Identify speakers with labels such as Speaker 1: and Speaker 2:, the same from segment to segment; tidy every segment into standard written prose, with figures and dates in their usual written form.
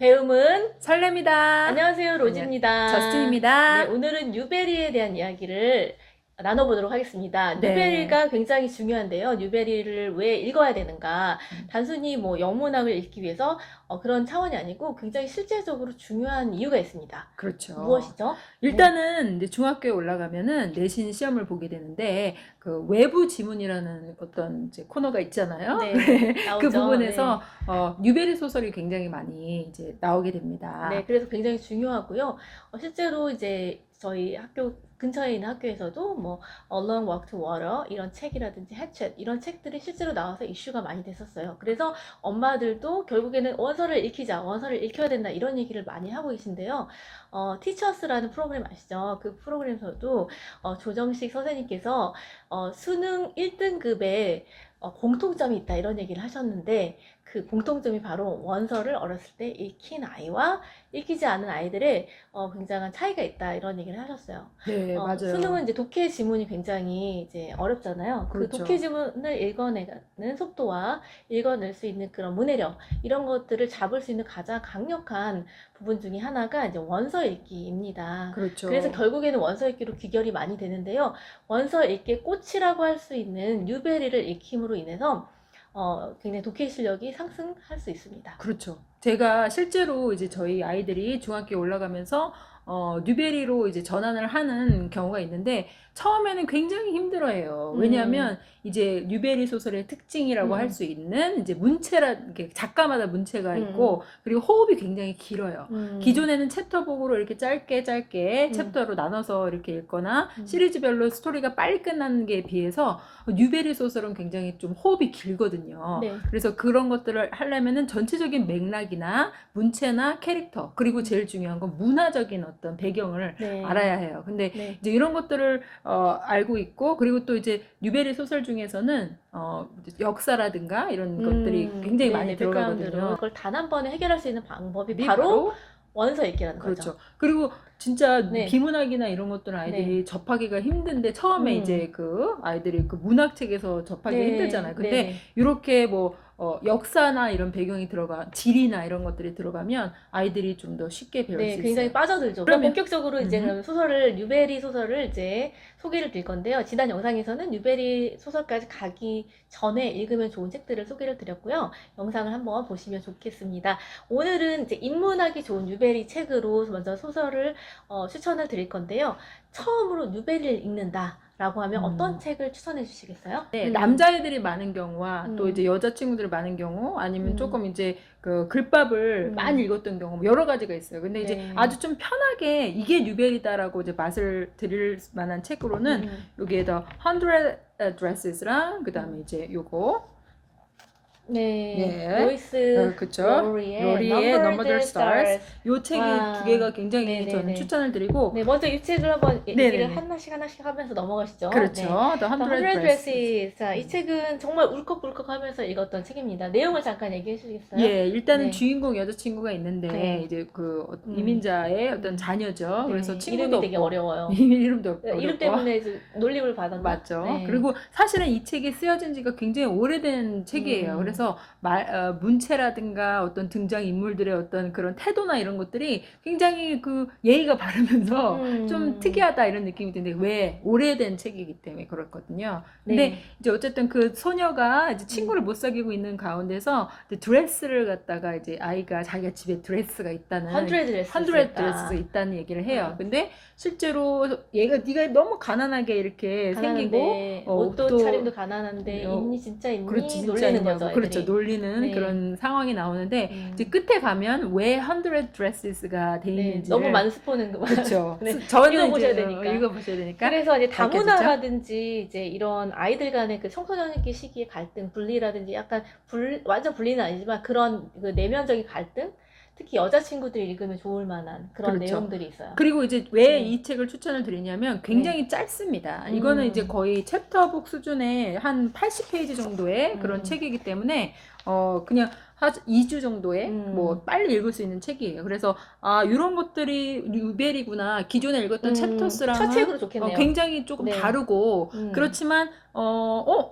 Speaker 1: 배움은
Speaker 2: 설렘이다.
Speaker 1: 안녕하세요, 로지입니다.
Speaker 2: 저스틴입니다.
Speaker 1: 네, 오늘은 뉴베리에 대한 이야기를 나눠보도록 하겠습니다.
Speaker 2: 네.
Speaker 1: 뉴베리가 굉장히 중요한데요. 뉴베리를 왜 읽어야 되는가? 단순히 뭐 영문학을 읽기 위해서 그런 차원이 아니고 굉장히 실제적으로 중요한 이유가 있습니다.
Speaker 2: 그렇죠.
Speaker 1: 무엇이죠?
Speaker 2: 일단은 이제 중학교에 올라가면은 내신 시험을 보게 되는데 그 외부 지문이라는 어떤 이제 코너가 있잖아요.
Speaker 1: 네, 나오죠.
Speaker 2: 그 부분에서 뉴베리 소설이 굉장히 많이 이제 나오게 됩니다.
Speaker 1: 네, 그래서 굉장히 중요하고요. 실제로 이제 저희 학교 근처에 있는 학교에서도 뭐 Along Walk to Water 이런 책이라든지 해챗 이런 책들이 실제로 나와서 이슈가 많이 됐었어요. 그래서 엄마들도 결국에는 원서를 읽히자, 원서를 읽혀야 된다 이런 얘기를 많이 하고 계신데요. 티처스라는 프로그램 아시죠? 그 프로그램에서도 조정식 선생님께서 수능 1등급에 공통점이 있다 이런 얘기를 하셨는데 그 공통점이 바로 원서를 어렸을 때 읽힌 아이와 읽히지 않은 아이들의 굉장한 차이가 있다 이런 얘기를 하셨어요.
Speaker 2: 네, 맞아요.
Speaker 1: 수능은 이제 독해 지문이 굉장히 이제 어렵잖아요.
Speaker 2: 그렇죠.
Speaker 1: 그 독해 지문을 읽어내는 속도와 읽어낼 수 있는 그런 문해력 이런 것들을 잡을 수 있는 가장 강력한 부분 중에 하나가 이제 원서 읽기입니다.
Speaker 2: 그렇죠.
Speaker 1: 그래서 결국에는 원서 읽기로 귀결이 많이 되는데요. 원서 읽기의 꽃이라고 할 수 있는 뉴베리를 읽힘으로 인해서 굉장히 독해 실력이 상승할 수 있습니다.
Speaker 2: 그렇죠. 제가 실제로 이제 저희 아이들이 중학교에 올라가면서 뉴베리로 이제 전환을 하는 경우가 있는데 처음에는 굉장히 힘들어해요. 왜냐하면 이제 뉴베리 소설의 특징이라고 할 수 있는 이제 문체라 이게 작가마다 문체가 있고 그리고 호흡이 굉장히 길어요. 기존에는 챕터북으로 이렇게 짧게 챕터로 나눠서 이렇게 읽거나 시리즈별로 스토리가 빨리 끝나는 게 비해서 뉴베리 소설은 굉장히 좀 호흡이 길거든요.
Speaker 1: 네.
Speaker 2: 그래서 그런 것들을 하려면은 전체적인 맥락이나 문체나 캐릭터 그리고 제일 중요한 건 문화적인 어떤 배경을
Speaker 1: 네.
Speaker 2: 알아야 해요. 근데
Speaker 1: 네.
Speaker 2: 이제 이런 것들을 알고 있고 그리고 또 이제 뉴베리 소설 중에서는 역사라든가 이런 것들이 굉장히 많이 들어가거든요.
Speaker 1: 그걸 단 한 번에 해결할 수 있는 방법이 바로 원서 읽기라는
Speaker 2: 그렇죠.
Speaker 1: 거죠.
Speaker 2: 그리고 진짜
Speaker 1: 네.
Speaker 2: 비문학이나 이런 것들은 아이들이
Speaker 1: 네.
Speaker 2: 접하기가 힘든데 처음에 이제 그 아이들이 그 문학책에서 접하기
Speaker 1: 네.
Speaker 2: 힘들잖아요. 근데
Speaker 1: 네.
Speaker 2: 이렇게 뭐 역사나 이런 배경이 들어가 지리나 이런 것들이 들어가면 아이들이 좀 더 쉽게 배울 수
Speaker 1: 굉장히
Speaker 2: 있어요.
Speaker 1: 빠져들죠. 그럼 본격적으로 이제 그럼 소설을 뉴베리 소설을 이제 소개를 드릴 건데요. 지난 영상에서는 뉴베리 소설까지 가기 전에 읽으면 좋은 책들을 소개를 드렸고요. 영상을 한번 보시면 좋겠습니다. 오늘은 이제 인문하기 좋은 뉴베리 책으로 먼저 소설을 추천을 드릴 건데요. 처음으로 뉴베리를 읽는다. 라고 하면 어떤 책을 추천해 주시겠어요?
Speaker 2: 네, 남자애들이 많은 경우와 또 이제 여자친구들이 많은 경우 아니면 조금 이제 그 글밥을 많이 읽었던 경우 뭐 여러 가지가 있어요. 근데 이제
Speaker 1: 네.
Speaker 2: 아주 좀 편하게 이게 뉴베리다라고 이제 맛을 드릴 만한 책으로는 여기에다 100 Dresses랑 그 다음에 이제 요거
Speaker 1: 네. 로이스
Speaker 2: 그쵸.
Speaker 1: 로리의
Speaker 2: 로리의 Numbered Stars. 요 책이
Speaker 1: 와.
Speaker 2: 두 개가 굉장히
Speaker 1: 네네네.
Speaker 2: 저는 추천을 드리고
Speaker 1: 네, 먼저 이 책을 한번
Speaker 2: 네네네.
Speaker 1: 얘기를 하나씩 하면서 넘어가시죠.
Speaker 2: 그렇죠.
Speaker 1: 네.
Speaker 2: The 100
Speaker 1: 100
Speaker 2: Dresses.
Speaker 1: Dresses. 자, 이 책은 정말 울컥울컥 하면서 읽었던 책입니다. 내용을 잠깐 얘기해 주시겠어요?
Speaker 2: 예, 일단은
Speaker 1: 네.
Speaker 2: 주인공 여자친구가 있는데
Speaker 1: 네.
Speaker 2: 이제 그 이민자의 어떤 자녀죠. 그래서
Speaker 1: 네,
Speaker 2: 친구도
Speaker 1: 이름이 되게
Speaker 2: 없고.
Speaker 1: 어려워요.
Speaker 2: 이름도 어렵고.
Speaker 1: 이름 때문에 놀림을 받았나?
Speaker 2: 맞죠.
Speaker 1: 네.
Speaker 2: 그리고 사실은 이 책이 쓰여진 지가 굉장히 오래된 책이에요. 그래서 문체라든가 어떤 등장 인물들의 어떤 그런 태도나 이런 것들이 굉장히 그 예의가 바르면서 좀 특이하다 이런 느낌이 드는데 왜 오래된 책이기 때문에 그렇거든요. 근데
Speaker 1: 네.
Speaker 2: 이제 어쨌든 그 소녀가 이제 친구를 못 사귀고 있는 가운데서 이제 드레스를 갖다가 이제 아이가 자기가 집에 드레스가 있다는
Speaker 1: 100 Dresses
Speaker 2: 100 드레스가 있다는 얘기를 해요. 근데 실제로 얘가 네가 너무 가난하게 이렇게 생기고
Speaker 1: 옷도 차림도 가난한데 있니 진짜 있니?
Speaker 2: 그렇지, 진짜
Speaker 1: 놀리는
Speaker 2: 있냐고.
Speaker 1: 거죠.
Speaker 2: 그렇죠.
Speaker 1: 애들이.
Speaker 2: 놀리는
Speaker 1: 네.
Speaker 2: 그런 상황이 나오는데 이제 끝에 가면 왜 100 드레스가 돼
Speaker 1: 네,
Speaker 2: 있는지
Speaker 1: 너무 많은 스포는
Speaker 2: 그렇죠.
Speaker 1: 네.
Speaker 2: 저는
Speaker 1: 읽어보셔야
Speaker 2: 이제
Speaker 1: 되니까.
Speaker 2: 읽어보셔야 되니까.
Speaker 1: 그래서 이제
Speaker 2: 밝혀지죠?
Speaker 1: 다문화라든지 이제 이런 아이들 간의 그 청소년기 시기의 갈등, 분리라든지 약간 완전 분리는 아니지만 그런 그 내면적인 갈등, 특히 여자친구들이 읽으면 좋을 만한 그런
Speaker 2: 그렇죠.
Speaker 1: 내용들이 있어요.
Speaker 2: 그리고 이제 왜 이 책을 추천을 드리냐면 굉장히 짧습니다. 이거는 이제 거의 챕터북 수준의 한 80페이지 정도의 그런 책이기 때문에 그냥 2주 정도에
Speaker 1: 음.
Speaker 2: 뭐 빨리 읽을 수 있는 책이에요. 그래서 이런 것들이 뉴베리구나. 기존에 읽었던
Speaker 1: 첫
Speaker 2: 챕터스랑은
Speaker 1: 책으로 좋겠네요.
Speaker 2: 굉장히 조금
Speaker 1: 네.
Speaker 2: 다르고 그렇지만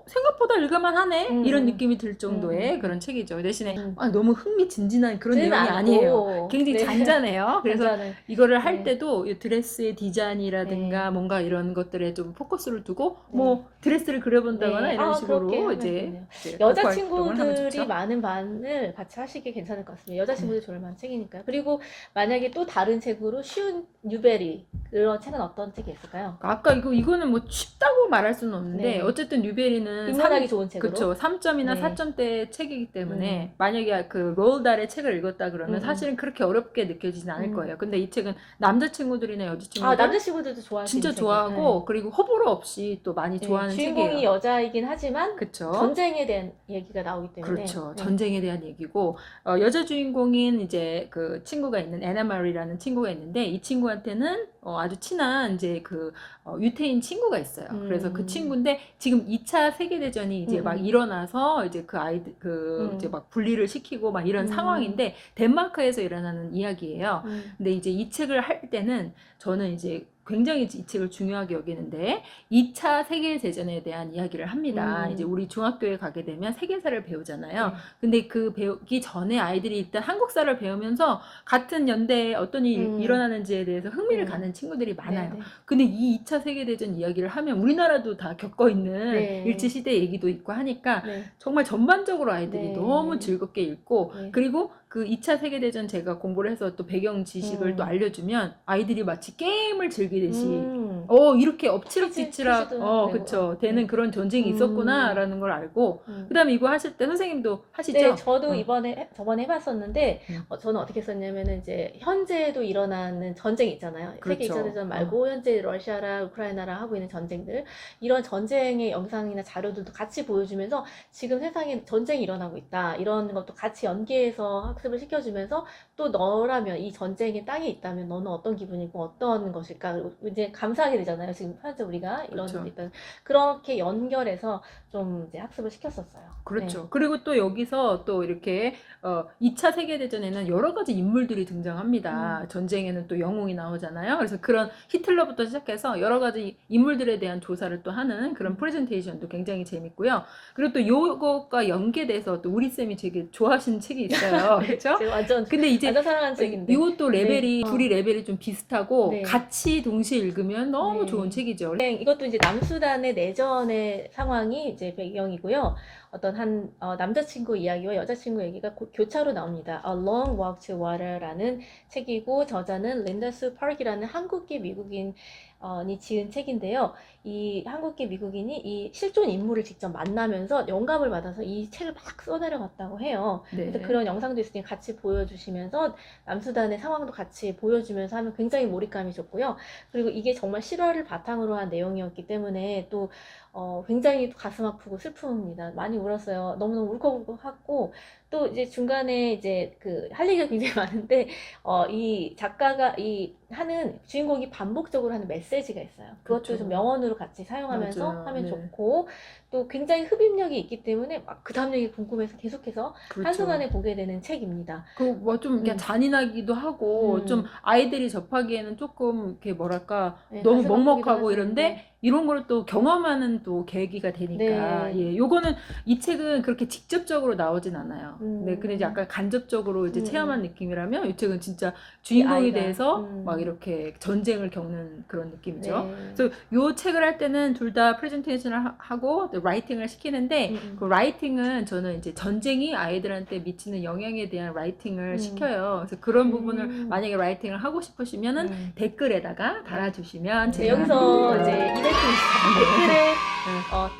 Speaker 2: 생각보다 읽을만 하네 이런 느낌이 들 정도의 그런 책이죠. 대신에 너무 흥미진진한 그런
Speaker 1: 그러진
Speaker 2: 내용이
Speaker 1: 않고,
Speaker 2: 아니에요. 굉장히
Speaker 1: 네.
Speaker 2: 잔잔해요. 그래서
Speaker 1: 잔잔해.
Speaker 2: 이거를 할
Speaker 1: 네.
Speaker 2: 때도 이 드레스의 디자인이라든가
Speaker 1: 네.
Speaker 2: 뭔가 이런 것들에 좀 포커스를 두고
Speaker 1: 네.
Speaker 2: 뭐 드레스를 그려본다거나
Speaker 1: 네.
Speaker 2: 이런
Speaker 1: 그렇게
Speaker 2: 식으로
Speaker 1: 하면
Speaker 2: 이제
Speaker 1: 되네요.
Speaker 2: 극화 활동을 하면
Speaker 1: 여자친구들이
Speaker 2: 좋죠.
Speaker 1: 많은 반을 같이 하시기 괜찮을 것 같습니다. 여자친구들이 좋을 만한 책이니까요. 그리고 만약에 또 다른 책으로 쉬운 뉴베리 그런 책은 어떤 책이 있을까요?
Speaker 2: 아까 이거는 뭐 쉽다고 말할 수는 없는데
Speaker 1: 네.
Speaker 2: 어쨌든 뉴베리는
Speaker 1: 입문하기 좋은 책으로.
Speaker 2: 그쵸 3점이나
Speaker 1: 네.
Speaker 2: 4점대 책이기 때문에 만약에 그 로ald 달의 책을 읽었다 그러면 사실은 그렇게 어렵게 느껴지진 않을 거예요. 근데 이 책은 남자친구들이나 여자친구들
Speaker 1: 남자친구들도 좋아할 수
Speaker 2: 진짜
Speaker 1: 있는
Speaker 2: 좋아하고
Speaker 1: 네.
Speaker 2: 그리고 호불호 없이 또 많이 좋아하는
Speaker 1: 주인공이
Speaker 2: 책이에요.
Speaker 1: 여자이긴 하지만
Speaker 2: 그쵸.
Speaker 1: 전쟁에 대한 얘기가 나오기 때문에
Speaker 2: 그렇죠. 전쟁에 대한 얘기고 여자 주인공인 이제 그 친구가 있는 에나 마리라는 친구가 있는데 이 친구한테는 아주 친한 이제 그 유태인 친구가 있어요. 그래서 그 친구인데 지금 2차 세계 대전이 이제 막 일어나서 이제 그 아이들 이제 막 분리를 시키고 막 이런 상황인데 덴마크에서 일어나는 이야기예요. 근데 이제 이 책을 할 때는 저는 이제 굉장히 이 책을 중요하게 여기는데 2차 세계대전에 대한 이야기를 합니다. 이제 우리 중학교에 가게 되면 세계사를 배우잖아요. 근데 그 배우기 전에 아이들이 일단 한국사를 배우면서 같은 연대에 어떤 일이 일어나는지에 대해서 흥미를 갖는 친구들이 많아요.
Speaker 1: 네네.
Speaker 2: 근데 이 2차 세계대전 이야기를 하면 우리나라도 다 겪어 있는
Speaker 1: 네.
Speaker 2: 일제시대 얘기도 있고 하니까
Speaker 1: 네.
Speaker 2: 정말 전반적으로 아이들이
Speaker 1: 네.
Speaker 2: 너무 즐겁게 읽고
Speaker 1: 네.
Speaker 2: 그리고 그 2차 세계대전 제가 공부를 해서 또 배경 지식을 또 알려주면 아이들이 마치 게임을 즐기듯이 이렇게 엎치락뒤치락 그쵸 되는 그런 전쟁이 있었구나 라는 걸 알고 그 다음에 이거 하실 때 선생님도 하시죠?
Speaker 1: 네, 저도 저번에 해봤었는데 저는 어떻게 했었냐면은 이제 현재도 일어나는 전쟁이 있잖아요. 세계
Speaker 2: 그렇죠.
Speaker 1: 2차 대전 말고 현재 러시아랑 우크라이나랑 하고 있는 전쟁들 이런 전쟁의 영상이나 자료들도 같이 보여주면서 지금 세상에 전쟁이 일어나고 있다 이런 것도 같이 연계해서 학습을 시켜주면서 또 너라면 이 전쟁의 땅에 있다면 너는 어떤 기분이고 어떤 것일까 이제 감사하게 되잖아요. 지금 현재 우리가 이런
Speaker 2: 그렇죠.
Speaker 1: 데 있다 그렇게 연결해서 좀 이제 학습을 시켰었어요.
Speaker 2: 그렇죠.
Speaker 1: 네.
Speaker 2: 그리고 또 여기서 또 이렇게 2차 세계대전에는 여러 가지 인물들이 등장합니다. 전쟁에는 또 영웅이 나오잖아요. 그래서 그런 히틀러부터 시작해서 여러 가지 인물들에 대한 조사를 또 하는 그런 프레젠테이션도 굉장히 재밌고요. 그리고 또 요것과 연계돼서 또 우리 쌤이 되게 좋아하시는 책이 있어요. 그렇죠?
Speaker 1: 완전
Speaker 2: 근데 이제
Speaker 1: 완전 사랑하는 책인데.
Speaker 2: 이것도 레벨이
Speaker 1: 네.
Speaker 2: 둘이 레벨이 좀 비슷하고
Speaker 1: 네.
Speaker 2: 같이 동시에 읽으면 너무
Speaker 1: 네.
Speaker 2: 좋은 책이죠.
Speaker 1: 이것도 이제 남수단의 내전의 상황이 이제 배경이고요. 어떤 한 남자친구 이야기와 여자친구 얘기가 교차로 나옵니다. A Long Walk to Water라는 책이고 저자는 린다 수 파크라는 한국계 미국인이 지은 책인데요. 이 한국계 미국인이 이 실존 인물을 직접 만나면서 영감을 받아서 이 책을 막 써내려갔다고 해요.
Speaker 2: 네.
Speaker 1: 그래서 그런 영상도 있으니 같이 보여주시면서 남수단의 상황도 같이 보여주면서 하면 굉장히 몰입감이 좋고요. 그리고 이게 정말 실화를 바탕으로 한 내용이었기 때문에 또 굉장히 가슴 아프고 슬픕니다. 많이 울었어요. 너무너무 울컥하고 또 이제 중간에 이제 할 얘기가 굉장히 많은데 이 작가가 하는 주인공이 반복적으로 하는 메시지가 있어요. 그것도
Speaker 2: 그렇죠.
Speaker 1: 좀 명언으로 같이 사용하면서
Speaker 2: 맞아요.
Speaker 1: 하면
Speaker 2: 네.
Speaker 1: 좋고 또 굉장히 흡입력이 있기 때문에 막 그 다음 얘기 궁금해서 계속해서
Speaker 2: 그렇죠.
Speaker 1: 한순간에 보게 되는 책입니다.
Speaker 2: 뭐 좀 잔인하기도 하고 좀 아이들이 접하기에는 조금 이렇게 뭐랄까
Speaker 1: 네,
Speaker 2: 너무
Speaker 1: 가슴 아프기도
Speaker 2: 먹먹하고
Speaker 1: 하죠.
Speaker 2: 이런데
Speaker 1: 네.
Speaker 2: 이런 걸 또 경험하는 또 계기가 되니까
Speaker 1: 네.
Speaker 2: 예, 요거는 이 책은 그렇게 직접적으로 나오진 않아요. 네, 근데 이제 약간 간접적으로 이제 체험한 느낌이라면 이 책은 진짜 주인공에
Speaker 1: 아이가,
Speaker 2: 대해서 막 이렇게 전쟁을 겪는 그런 느낌이죠.
Speaker 1: 네.
Speaker 2: 그래서 요 책을 할 때는 둘 다 프레젠테이션을 하고 또 라이팅을 시키는데 그 라이팅은 저는 이제 전쟁이 아이들한테 미치는 영향에 대한 라이팅을 시켜요. 그래서 그런 부분을 만약에 라이팅을 하고 싶으시면은 댓글에다가 달아주시면
Speaker 1: 네,
Speaker 2: 제가
Speaker 1: 여기서 이제 이벤트 댓글에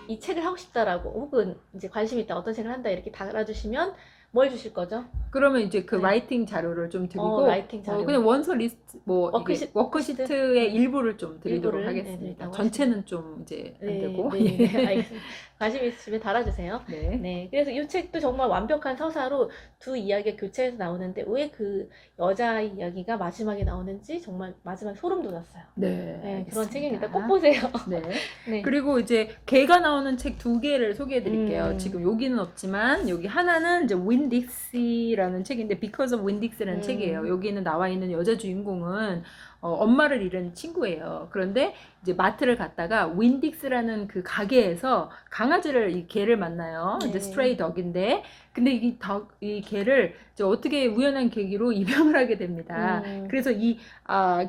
Speaker 1: 이 책을 하고 싶다라고 혹은 이제 관심 있다 어떤 책을 한다 이렇게 달아주시면 뭘 주실 거죠?
Speaker 2: 그러면 이제 그
Speaker 1: 네.
Speaker 2: 라이팅 자료를 좀 드리고
Speaker 1: 라이팅 자료.
Speaker 2: 그냥 원서 리스트 뭐
Speaker 1: 워크시트?
Speaker 2: 워크시트의 일부를 좀 드리도록
Speaker 1: 일부를?
Speaker 2: 하겠습니다.
Speaker 1: 네, 드리도록
Speaker 2: 전체는 좀 이제 안 되고
Speaker 1: 네, 네, 알겠습니다. 관심 있으시면 달아주세요.
Speaker 2: 네.
Speaker 1: 네, 그래서 이 책도 정말 완벽한 서사로 두 이야기가 교차해서 나오는데 왜 그 여자 이야기가 마지막에 나오는지 정말 마지막에 소름 돋았어요.
Speaker 2: 네,
Speaker 1: 네, 그런
Speaker 2: 알겠습니다.
Speaker 1: 책입니다. 꼭 보세요.
Speaker 2: 네.
Speaker 1: 네.
Speaker 2: 그리고 이제 개가 나오는 책 2개를 소개해 드릴게요.
Speaker 1: 음.
Speaker 2: 지금 여기는 없지만 여기 하나는 이제 윈딕스라는 책인데 Because of 윈딕스라는 책이에요. 여기는 나와 있는 여자 주인공은 엄마를 잃은 친구예요. 그런데 이제 마트를 갔다가 윈딕스라는 그 가게에서 강아지를 이 개를 만나요.
Speaker 1: 네.
Speaker 2: 이제 스트레이 덕인데 근데 이 개를 이제 어떻게 우연한 계기로 입양을 하게 됩니다. 그래서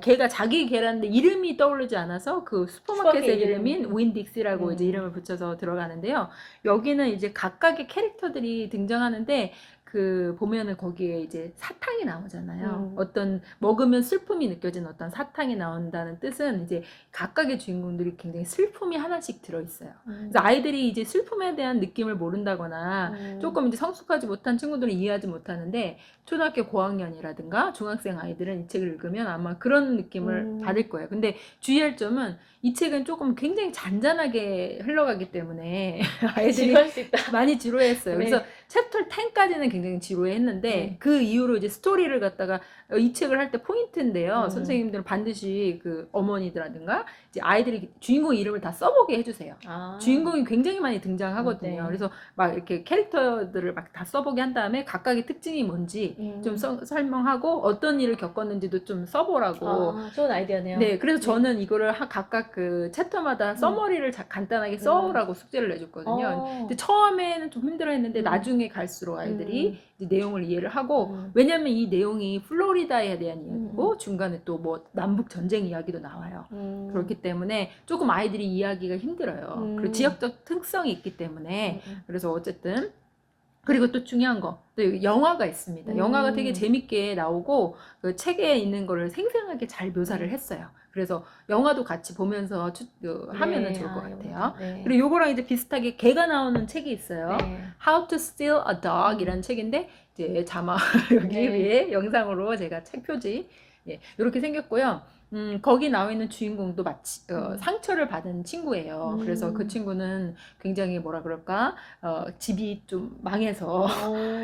Speaker 2: 개가 자기 개라는데 이름이 떠오르지 않아서 그 슈퍼마켓의
Speaker 1: 슈퍼마켓
Speaker 2: 이름인 윈딕스라고 이제
Speaker 1: 음.
Speaker 2: 이름을 붙여서 들어가는데요. 여기는 이제 각각의 캐릭터들이 등장하는데 그 보면은 거기에 이제 사탕이 나오잖아요. 어떤 먹으면 슬픔이 느껴지는 어떤 사탕이 나온다는 뜻은 이제 각각의 주인공들이 굉장히 슬픔이 하나씩 들어있어요. 그래서 아이들이 이제 슬픔에 대한 느낌을 모른다거나 조금 이제 성숙하지 못한 친구들은 이해하지 못하는데 초등학교 고학년이라든가 중학생 아이들은 이 책을 읽으면 아마 그런 느낌을 받을 거예요. 근데 주의할 점은 이 책은 조금 굉장히 잔잔하게 흘러가기 때문에 아이들이
Speaker 1: 지루할 수 있다.
Speaker 2: 많이 지루했어요.
Speaker 1: 네.
Speaker 2: 그래서 챕터 10까지는 굉장히 지루했는데
Speaker 1: 네.
Speaker 2: 그 이후로 이제 스토리를 갖다가 이 책을 할 때 포인트인데요.
Speaker 1: 음.
Speaker 2: 선생님들은 반드시 그 어머니들라든가 이제 아이들이 주인공 이름을 다 써보게 해주세요. 주인공이 굉장히 많이 등장하거든요.
Speaker 1: 네.
Speaker 2: 그래서 막 이렇게 캐릭터들을 막 다 써보게 한 다음에 각각의 특징이 뭔지 좀 설명하고 어떤 일을 겪었는지도 좀 써보라고.
Speaker 1: 좋은 아이디어네요.
Speaker 2: 네, 그래서 저는 이거를 각각 그 챕터마다 써머리를 간단하게 써오라고 숙제를 내줬거든요. 근데 처음에는 좀 힘들어했는데 나중에 갈수록 아이들이 이제 내용을 이해를 하고 왜냐면 이 내용이 플로리다에 대한 이야기고 중간에 또 뭐 남북 전쟁 이야기도 나와요. 그렇기 때문에 조금 아이들이 이해하기가 힘들어요. 그리고 지역적 특성이 있기 때문에 그래서 어쨌든 그리고 또 중요한 거, 또 영화가 있습니다. 영화가 되게 재밌게 나오고 그 책에 있는 거를 생생하게 잘 묘사를 했어요. 그래서 영화도 같이 보면서 하면은 좋을 것 같아요.
Speaker 1: 네.
Speaker 2: 그리고 요거랑 이제 비슷하게 개가 나오는 책이 있어요.
Speaker 1: 네.
Speaker 2: How to Steal a Dog 이라는 책인데 이제 자막 여기
Speaker 1: 네.
Speaker 2: 위에 영상으로 제가 책 표지 이렇게 생겼고요. 거기 나와 있는 주인공도 마치 상처를 받은 친구예요. 그래서 그 친구는 굉장히 뭐라 그럴까 집이 좀 망해서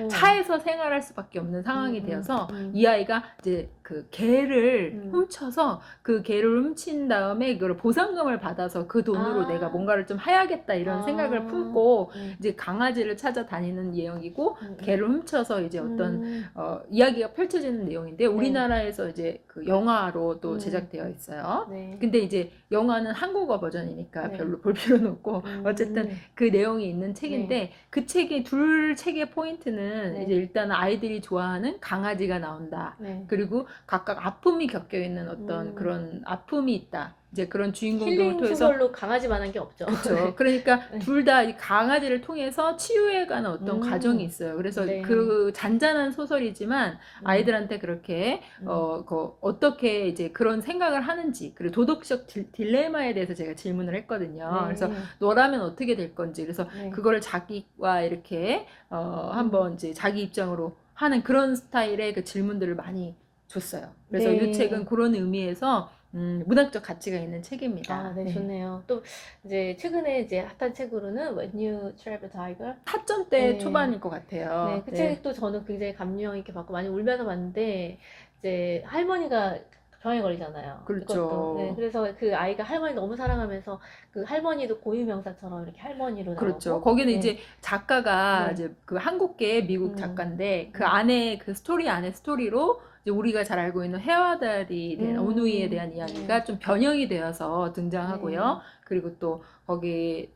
Speaker 2: 차에서 생활할 수밖에 없는 상황이 되어서 이 아이가 이제 그 개를 훔쳐서 그 개를 훔친 다음에 그걸 보상금을 받아서 그 돈으로 내가 뭔가를 좀 해야겠다 이런 생각을 품고 이제 강아지를 찾아다니는 내용이고 개를 훔쳐서 이제 어떤 이야기가 펼쳐지는 내용인데 우리나라에서 이제 그 영화로 또 제작되어 있어요.
Speaker 1: 네.
Speaker 2: 근데 이제 영화는 한국어 버전이니까
Speaker 1: 네.
Speaker 2: 별로 볼 필요는 없고 어쨌든 그 내용이 있는 책인데 그 둘 책의 포인트는 이제 일단 아이들이 좋아하는 강아지가 나온다. 그리고 각각 아픔이 겪여 있는 어떤 그런 아픔이 있다. 이제 그런 주인공들을
Speaker 1: 힐링
Speaker 2: 통해서
Speaker 1: 소설로 강아지만한 게 없죠.
Speaker 2: 그렇죠. 그러니까 둘 다 이 강아지를 통해서 치유해가는 어떤 과정이 있어요. 그래서 그 잔잔한 소설이지만 아이들한테 그렇게 어떻게 이제 그런 생각을 하는지 그리고 도덕적 딜레마에 대해서 제가 질문을 했거든요. 그래서 너라면 어떻게 될 건지 그래서 그거를 자기와 이렇게 한번 이제 자기 입장으로 하는 그런 스타일의 그 질문들을 많이 줬어요. 그래서 이 책은 그런 의미에서 문학적 가치가 있는 책입니다.
Speaker 1: 네, 좋네요. 또 이제 최근에 이제 핫한 책으로는 When You Trap a Tiger.
Speaker 2: 4점대 초반일 것 같아요.
Speaker 1: 네, 그 책도 저는 굉장히 감명 있게 봤고 많이 울면서 봤는데 이제 할머니가 병에 걸리잖아요.
Speaker 2: 그렇죠.
Speaker 1: 그것도. 네, 그래서 그 아이가 할머니 너무 사랑하면서 그 할머니도 고유명사처럼 이렇게 할머니로 나오고.
Speaker 2: 그렇죠. 거기는 이제 작가가 이제 그 한국계 미국 작가인데 그 안에 그 스토리 안에 스토리로 이제 우리가 잘 알고 있는 해와달이 된 온누이에 대한 이야기가 좀 변형이 되어서 등장하고요. 그리고 또 거기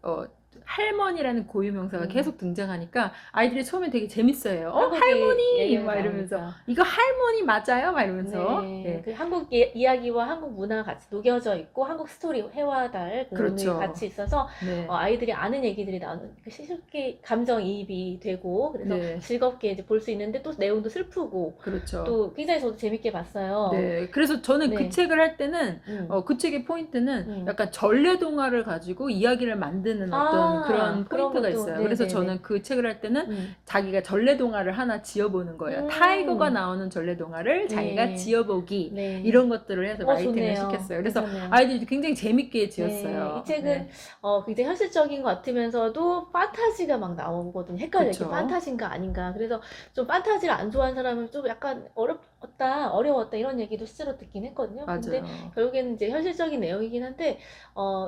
Speaker 2: 할머니라는 고유명사가 계속 등장하니까 아이들이 처음에 되게 재밌어요. 할머니! 막 이러면서 이거 할머니 맞아요? 막 이러면서
Speaker 1: 그 한국 이야기와 한국 문화가 같이 녹여져 있고 한국 스토리 해와달
Speaker 2: 그렇죠.
Speaker 1: 같이 있어서 아이들이 아는 얘기들이 나오는 쉽게 감정이입이 되고 그래서 즐겁게 이제 볼 수 있는데 또 내용도 슬프고
Speaker 2: 그렇죠.
Speaker 1: 또 굉장히 저도 재밌게 봤어요.
Speaker 2: 네, 그래서 저는 그 책을 할 때는 그 책의 포인트는 약간 전래동화를 가지고 이야기를 만드는 어떤 그런 포인트가 있어요. 그래서 저는 그 책을 할 때는 자기가 전래동화를 하나 지어보는 거예요. 타이거가 나오는 전래동화를 자기가 지어보기 이런 것들을 해서 라이팅을 시켰어요. 그래서 아이들이 굉장히 재밌게 지었어요.
Speaker 1: 이 책은 굉장히 현실적인 것 같으면서도 판타지가 막 나오거든요. 헷갈려요. 이게 판타지인가 아닌가. 그래서 좀 판타지를 안 좋아하는 사람은 좀 약간 어렵다, 어려웠다 이런 얘기도 실제로 듣긴 했거든요. 근데
Speaker 2: 맞아요.
Speaker 1: 결국에는 이제 현실적인 내용이긴 한데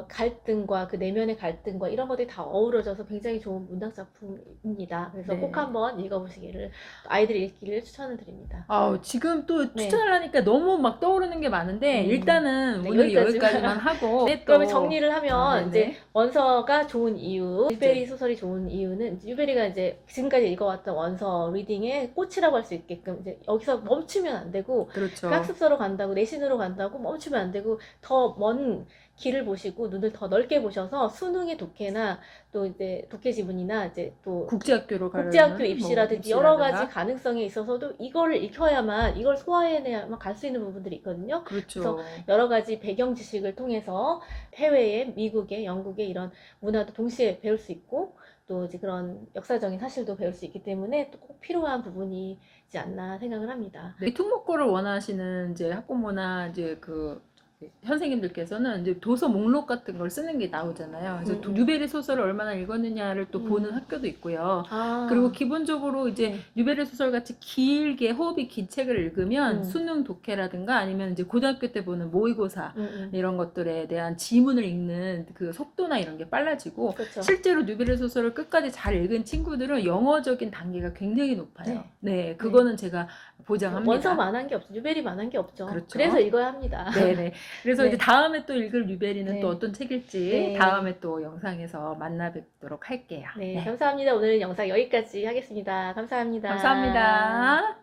Speaker 1: 갈등과 그 내면의 갈등과 이런 것들이 다 어우러져서 굉장히 좋은 문학 작품입니다. 그래서 꼭
Speaker 2: 네.
Speaker 1: 한번 읽어보시기를 아이들이 읽기를 추천을 드립니다.
Speaker 2: 지금 또
Speaker 1: 네.
Speaker 2: 추천하려니까 너무 막 떠오르는 게 많은데 일단은
Speaker 1: 네,
Speaker 2: 오늘
Speaker 1: 여기까지만.
Speaker 2: 여기까지만 하고
Speaker 1: 그러면 정리를 하면 이제
Speaker 2: 네네.
Speaker 1: 원서가 좋은 이유,
Speaker 2: 네.
Speaker 1: 뉴베리 소설이 좋은 이유는 뉴베리가 이제 지금까지 읽어왔던 원서 리딩의 꽃이라고 할 수 있게끔 이제 여기서 멈추면 안 되고
Speaker 2: 그렇죠.
Speaker 1: 그 학습서로 간다고 내신으로 간다고 멈추면 안 되고 더 먼 길을 보시고 눈을 더 넓게 보셔서 수능의 독해나 또 이제 독해 지문이나 이제 또
Speaker 2: 국제학교로 가려면
Speaker 1: 국제학교 입시라든지
Speaker 2: 뭐
Speaker 1: 여러 가지
Speaker 2: 입시라든가.
Speaker 1: 가능성에 있어서도 이거를 익혀야만 이걸 소화해내야만 갈 수 있는 부분들이 있거든요.
Speaker 2: 그렇죠.
Speaker 1: 여러 가지 배경 지식을 통해서 해외의 미국의 영국의 이런 문화도 동시에 배울 수 있고 또 이제 그런 역사적인 사실도 배울 수 있기 때문에 또 꼭 필요한 부분이지 않나 생각을 합니다.
Speaker 2: 네, 특목고를 원하시는 이제 학부모나 이제 그 선생님들께서는 이제 도서 목록 같은 걸 쓰는 게 나오잖아요. 그래서 뉴베리 소설을 얼마나 읽었느냐를 또 보는 학교도 있고요. 그리고 기본적으로 이제
Speaker 1: 네.
Speaker 2: 뉴베리 소설 같이 길게 호흡이 긴 책을 읽으면
Speaker 1: 음.
Speaker 2: 수능 독해라든가 아니면 이제 고등학교 때 보는 모의고사
Speaker 1: 음.
Speaker 2: 이런 것들에 대한 지문을 읽는 그 속도나 이런 게 빨라지고
Speaker 1: 그렇죠.
Speaker 2: 실제로 뉴베리 소설을 끝까지 잘 읽은 친구들은 영어적인 단계가 굉장히 높아요. 네, 그거는 제가 보장합니다.
Speaker 1: 원서만한 게 없죠. 뉴베리만한 게 없죠.
Speaker 2: 그렇죠.
Speaker 1: 그래서 읽어야 합니다.
Speaker 2: 네네. 그래서
Speaker 1: 네.
Speaker 2: 이제 다음에 또 읽을 뉴베리는
Speaker 1: 네.
Speaker 2: 또 어떤 책일지
Speaker 1: 네.
Speaker 2: 다음에 또 영상에서 만나 뵙도록 할게요.
Speaker 1: 네, 감사합니다. 오늘 영상 여기까지 하겠습니다. 감사합니다.
Speaker 2: 감사합니다.